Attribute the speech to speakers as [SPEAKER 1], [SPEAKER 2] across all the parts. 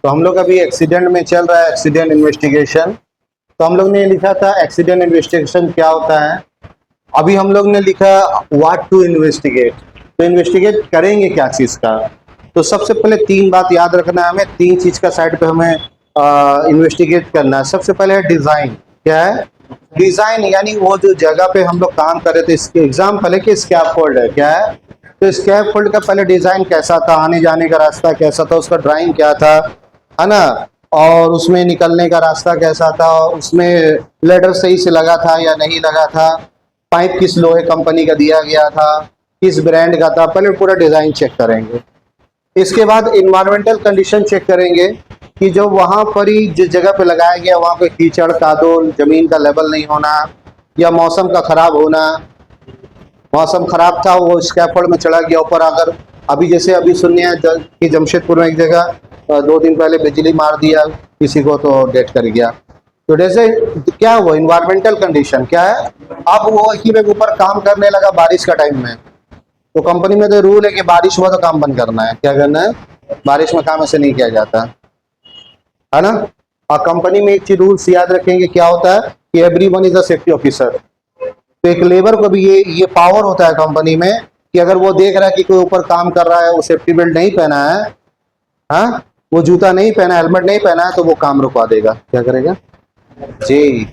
[SPEAKER 1] तो हम लोग अभी एक्सीडेंट में चल रहा है, एक्सीडेंट इन्वेस्टिगेशन। तो हम लोग ने लिखा था एक्सीडेंट इन्वेस्टिगेशन क्या होता है। अभी हम लोग ने लिखा व्हाट टू इन्वेस्टिगेट। तो इन्वेस्टिगेट करेंगे क्या चीज़ का। तो सबसे पहले तीन बात याद रखना है हमें, तीन चीज़ का साइड पे हमें इन्वेस्टिगेट करना है। सबसे पहले है डिज़ाइन। क्या है डिज़ाइन, यानी वो जो जगह पे हम लोग काम कर रहे थे, इसके एग्जाम्पल है कि स्कैफोल्ड है। क्या है, तो स्कैफोल्ड का पहले डिज़ाइन कैसा था, आने जाने का रास्ता कैसा था, उसका ड्राइंग क्या था, है ना, और उसमें निकलने का रास्ता कैसा था, उसमें लेडर सही से लगा था या नहीं लगा था, पाइप किस लोहे कंपनी का दिया गया था, किस ब्रांड का था, पहले पूरा डिज़ाइन चेक करेंगे। इसके बाद इन्वायरमेंटल कंडीशन चेक करेंगे कि जो वहाँ पर ही जिस जगह पे लगाया गया वहाँ पे कीचड़ कादोल, जमीन का लेवल नहीं होना, या मौसम का खराब होना। मौसम खराब था, वो स्कैफोल्ड में चढ़ा गया ऊपर। अगर अभी जैसे अभी सुनने कि जमशेदपुर में एक जगह 2 दिन पहले बिजली मार दिया किसी को, तो डेथ कर गया। तो जैसे क्या हुआ, इन्वायरमेंटल कंडीशन क्या है। अब वो ही में ऊपर काम करने लगा बारिश का टाइम में, तो कंपनी में तो रूल है कि बारिश हुआ तो काम बंद करना है। क्या करना है, बारिश में काम ऐसे नहीं किया जाता, है ना। और कंपनी में एक चीज रूल्स याद रखेंगे, क्या होता है कि everyone is a safety officer. तो एक लेबर को भी ये पावर होता है कंपनी में कि अगर वो देख रहा है कि कोई ऊपर काम कर रहा है, वो सेफ्टी बेल्ट नहीं पहना है, हाँ, वो जूता नहीं पहना, हेलमेट नहीं पहना है, तो वो काम रुकवा देगा। क्या करेगा जी,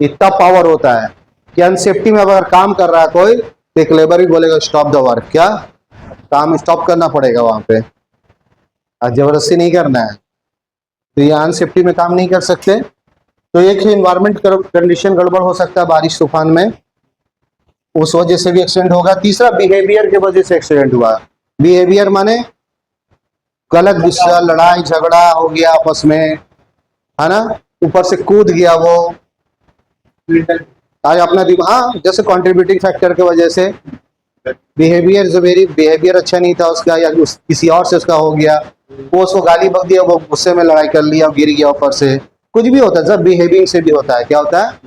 [SPEAKER 1] इतना पावर होता है कि अनसेफ्टी में अगर काम कर रहा है कोई, तो एक लेबर भी बोलेगा स्टॉप द वर्क। क्या, काम स्टॉप करना पड़ेगा वहां पे, जबरदस्ती नहीं करना है। तो ये अनसेफ्टी में काम नहीं कर सकते। तो एक इन्वायरमेंट कंडीशन गड़बड़ हो सकता है बारिश तूफान में, उस वजह से भी एक्सीडेंट होगा। तीसरा बिहेवियर की वजह से एक्सीडेंट हुआ। बिहेवियर माने गलत गुस्सा, लड़ाई झगड़ा हो गया आपस में, है ना, ऊपर से कूद गया वो, आज अपना दिमाग, हाँ, जैसे कंट्रीब्यूटिंग फैक्टर की वजह से बिहेवियर, जो वेरी बिहेवियर अच्छा नहीं था उसका, या किसी और से उसका हो गया, वो उसको गाली बक दिया, वो गुस्से में लड़ाई कर लिया, गिर गया ऊपर से, कुछ भी होता है। सब बिहेविंग से भी होता है। क्या होता है,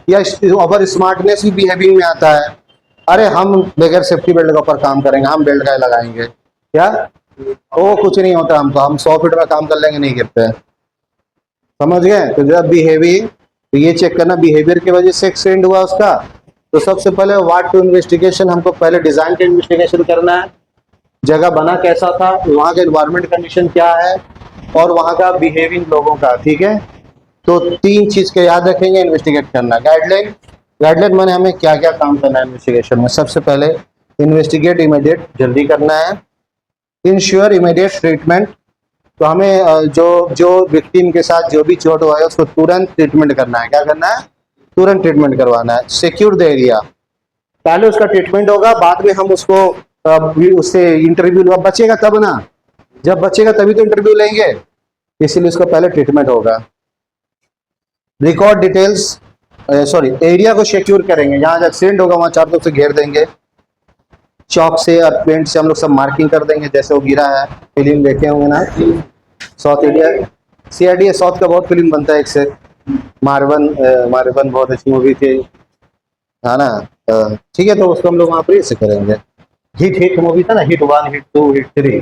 [SPEAKER 1] या ओवर स्मार्टनेस भी बिहेविंग में आता है। अरे हम बगैर सेफ्टी बेल्ट के ऊपर काम करेंगे, हम बेल्ट का लगाएंगे क्या, वो कुछ नहीं होता हमको, हम 100 फीट में काम कर लेंगे, नहीं गिरते हैं। समझ गए। तो जब बिहेवियर, तो ये चेक करना बिहेवियर की वजह से एक्सीडेंट हुआ उसका। तो सबसे पहले व्हाट टू इन्वेस्टिगेशन, हमको पहले डिजाइन का इन्वेस्टिगेशन करना है, जगह बना कैसा था, वहाँ का एनवायरमेंट कंडीशन क्या है, और वहाँ का बिहेविंग लोगों का। ठीक है, तो तीन चीज के याद रखेंगे इन्वेस्टिगेट करना। गाइडलाइन, गाइडलाइन माने हमें क्या क्या काम करना है इन्वेस्टिगेशन में। सबसे पहले इन्वेस्टिगेट इमीडिएट, जल्दी करना है। इंश्योर इमीडिएट ट्रीटमेंट, तो हमें जो जो विक्टिम के साथ जो भी चोट हुआ है उसको तुरंत ट्रीटमेंट करना है। क्या करना है, तुरंत ट्रीटमेंट करवाना है। सिक्योर द एरिया, पहले उसका ट्रीटमेंट होगा, बाद में हम उसको उससे इंटरव्यू, बचेगा तब ना, जब बचेगा तभी तो इंटरव्यू लेंगे, इसीलिए उसका पहले ट्रीटमेंट होगा। रिकॉर्ड डिटेल्स, सॉरी, एरिया को सिक्योर करेंगे, जहां एक्सीडेंट होगा वहां चारों तरफ से घेर देंगे, चौक से और पेंट से हम लोग सब मार्किंग कर देंगे, जैसे वो गिरा है। फिल्म देखे होंगे ना, साउथ इंडिया, CID साउथ का बहुत फिल्म बनता है, एक से मार्वन, मार्वन बहुत अच्छी मूवी थी, है ना। ठीक है, तो उसको हम लोग वहाँ पर ऐसे करेंगे। हिट, हिट मूवी था ना, हिट 1, हिट 2, हिट 3,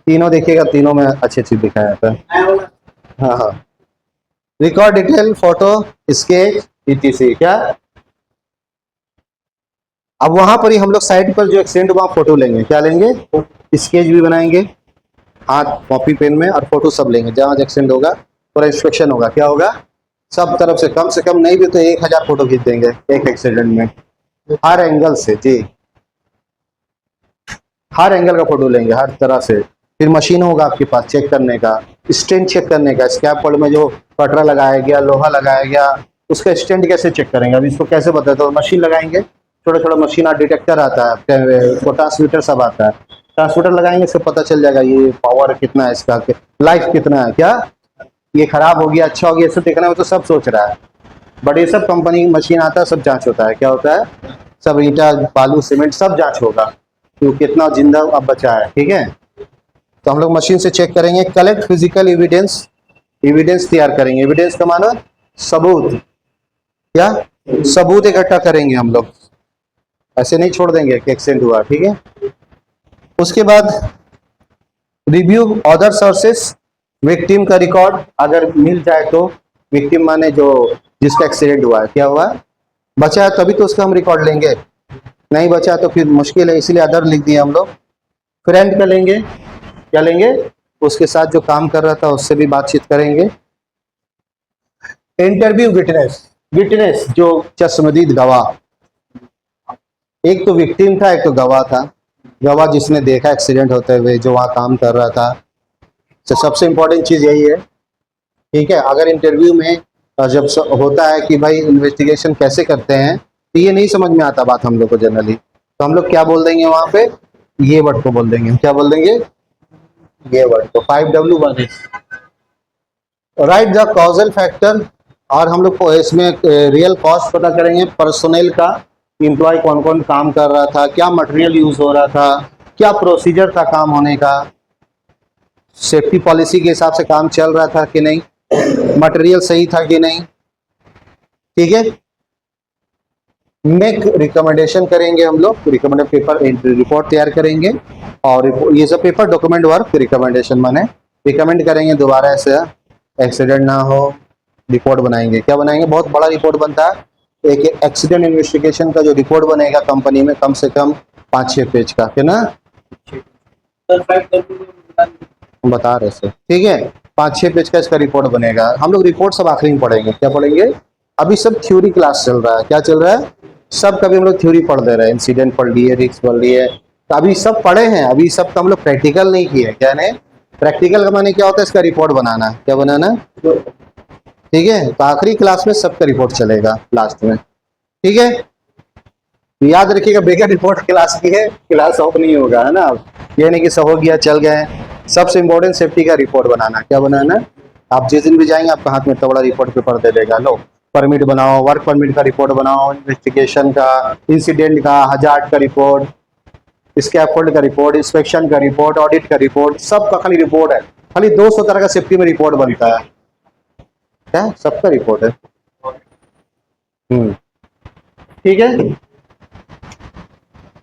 [SPEAKER 1] तीनों देखिएगा, तीनों में अच्छी अच्छी दिखाया था। हाँ हाँ, record detail, photo, sketch, ETC। क्या, अब वहां पर ही हम लोग साइड पर जो एक्सीडेंट हुआ फोटो लेंगे। क्या लेंगे, स्केच भी बनाएंगे हाथ कॉपी पेन में, और फोटो सब लेंगे। जहां एक्सीडेंट होगा पूरा इंस्पेक्शन होगा। क्या होगा, सब तरफ से कम नहीं भी तो 1000 फोटो खींच देंगे एक एक्सीडेंट में, हर एंगल से जी, हर एंगल का फोटो लेंगे, हर तरह से। फिर मशीन होगा आपके पास चेक करने का, स्ट्रेंथ चेक करने का, स्कैफोल्ड में जो पटरा लगाया गया, लोहा लगाया गया, उसका स्ट्रेंथ कैसे चेक करेंगे। अभी इसको कैसे बताए, तो मशीन लगाएंगे, छोटा छोटा मशीन, डिटेक्टर आता है, उसको ट्रांसमीटर सब आता है, ट्रांसमीटर लगाएंगे, इससे पता चल जाएगा ये पावर कितना है इसका, लाइफ कितना है, क्या ये खराब हो गया, अच्छा हो गया, इससे देखना में तो सब सोच रहा है, बट ये सब कंपनी मशीन आता है, सब जांच होता है। क्या होता है, सब ईंटा बालू सीमेंट सब जांच होगा, तो कितना जिंदा अब बचा है। ठीक है, तो हम लोग मशीन से चेक करेंगे। कलेक्ट फिजिकल एविडेंस, एविडेंस तैयार करेंगे। एविडेंस का माना सबूत, क्या सबूत इकट्ठा करेंगे हम लोग, ऐसे नहीं छोड़ देंगे कि एक्सीडेंट हुआ। ठीक है, उसके बाद रिव्यू अदर सोर्सेस, विक्टिम का रिकॉर्ड अगर मिल जाए तो, विक्टिम माने जो जिसका एक्सीडेंट हुआ है, क्या हुआ है, बचा है तभी तो उसका हम रिकॉर्ड लेंगे, नहीं बचा तो फिर मुश्किल है, इसीलिए अदर लिख दिए हम लोग। फ्रेंड का लेंगे, क्या लेंगे, उसके साथ जो काम कर रहा था उससे भी बातचीत करेंगे। इंटरव्यू विटनेस, विटनेस जो चश्मदीद गवाह, एक तो विक्टिम था एक तो गवाह था, गवाह जिसने देखा एक्सीडेंट होते हुए, जो वहाँ काम कर रहा था। तो सबसे इम्पोर्टेंट चीज़ यही है, ठीक है। अगर इंटरव्यू में जब होता है कि भाई इन्वेस्टिगेशन कैसे करते हैं, तो ये नहीं समझ में आता बात हम लोग को जनरली, तो हम लोग क्या बोल देंगे वहाँ पे, ये वर्ड को बोल देंगे, क्या बोल देंगे, ये वर्ड को। 5W1 right the causal factor, और हम लोग को इसमें रियल कॉस्ट पता करेंगे पर्सोनेल का, एम्प्लॉय कौन कौन काम कर रहा था, क्या मटेरियल यूज हो रहा था, क्या प्रोसीजर था काम होने का, सेफ्टी पॉलिसी के हिसाब से काम चल रहा था कि नहीं, मटेरियल सही था कि नहीं, ठीक है। मेक रिकमेंडेशन करेंगे हम लोग, रिकमेंड पेपर रिपोर्ट तैयार करेंगे, और ये सब पेपर डॉक्यूमेंट वर्क रिकमेंडेशन माने रिकमेंड करेंगे दोबारा ऐसे एक्सीडेंट ना हो, रिपोर्ट बनाएंगे, क्या बनाएंगे, बहुत बड़ा रिपोर्ट बनता है, एक एक्सीडेंट इन्वेस्टिगेशन का जो रिपोर्ट बनेगा कंपनी में कम से कम 5-6 पेज का, है ना, बता रहे से, ठीक है, 5-6 पेज का इसका रिपोर्ट बनेगा। हम लोग रिपोर्ट सब आखिरी में पढ़ेंगे, क्या पढ़ेंगे, अभी सब थ्योरी क्लास चल रहा है, क्या चल रहा है, सब कभी हम लोग थ्योरी पढ़ दे रहे हैं, इंसिडेंट पढ़ लिए, रिस्क पढ़ लिए, तो अभी सब पढ़े हैं, अभी सब का हम लोग प्रैक्टिकल नहीं किए, क्या नहीं, प्रैक्टिकल का माने क्या होता है, इसका रिपोर्ट बनाना, क्या बनाना, ठीक है। तो आखिरी क्लास में सबका रिपोर्ट चलेगा लास्ट में, ठीक है। याद रखिएगा बेगा रिपोर्ट क्लास की है, क्लास ऑफ नहीं होगा, है ना, ये नहीं कि सब हो गया चल गए। सबसे इंपॉर्टेंट सेफ्टी का रिपोर्ट बनाना, क्या बनाना, आप जिस दिन भी जाएंगे आपका हाथ में इतना बड़ा रिपोर्ट पेपर दे देगा, लो परमिट बनाओ, वर्क परमिट का रिपोर्ट बनाओ, इन्वेस्टिगेशन का, इंसिडेंट का, हजार्ड का रिपोर्ट, स्कैफोल्ड का रिपोर्ट, इंस्पेक्शन का रिपोर्ट, ऑडिट का रिपोर्ट, सबका खाली रिपोर्ट है, खाली 200 तरह का सेफ्टी में रिपोर्ट बनता है, क्या सबका रिपोर्ट है, ठीक है।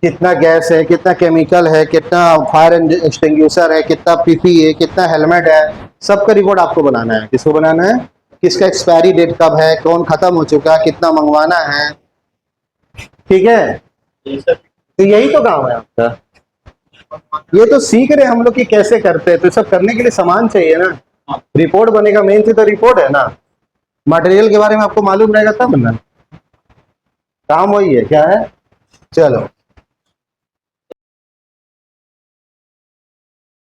[SPEAKER 1] कितना गैस है, कितना केमिकल है, कितना फायर एक्सटिंग्विशर है, कितना पीपी है, कितना हेलमेट है, सबका रिपोर्ट आपको बनाना है, किसको बनाना है, किसका एक्सपायरी डेट कब है, कौन खत्म हो चुका है, कितना मंगवाना है, ठीक है। तो यही तो काम है आपका, ये तो सीख रहे हम लोग कि कैसे करते हैं, तो सब करने के लिए सामान चाहिए ना, रिपोर्ट बनेगा, मेन चीज तो रिपोर्ट है ना, मटेरियल के बारे में आपको मालूम रहेगा तब ना, काम वही है, क्या है, चलो।